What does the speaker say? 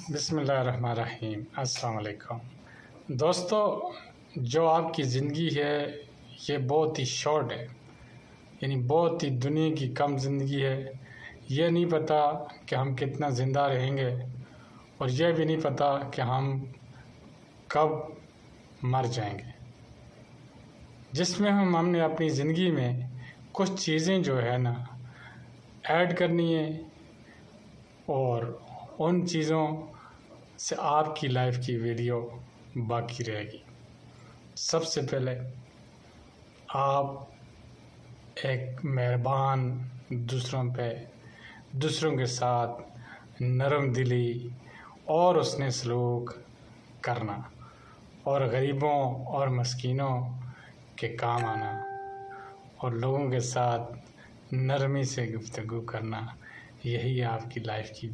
बिस्मिल्लाहिर्रहमानिर्रहीम। अस्सलाम वालेकुम दोस्तों, जो आपकी ज़िंदगी है ये बहुत ही शॉर्ट है, यानी बहुत ही दुनिया की कम ज़िंदगी है। ये नहीं पता कि हम कितना ज़िंदा रहेंगे और यह भी नहीं पता कि हम कब मर जाएंगे, जिसमें हमने अपनी ज़िंदगी में कुछ चीज़ें जो है ना ऐड करनी है और उन चीज़ों से आपकी लाइफ की वीडियो बाकी रहेगी। सबसे पहले आप एक मेहरबान दूसरों के साथ नरम दिली और उसने सलूक करना और गरीबों और मस्कीनों के काम आना और लोगों के साथ नरमी से गुफ्तगू करना, यही आपकी लाइफ की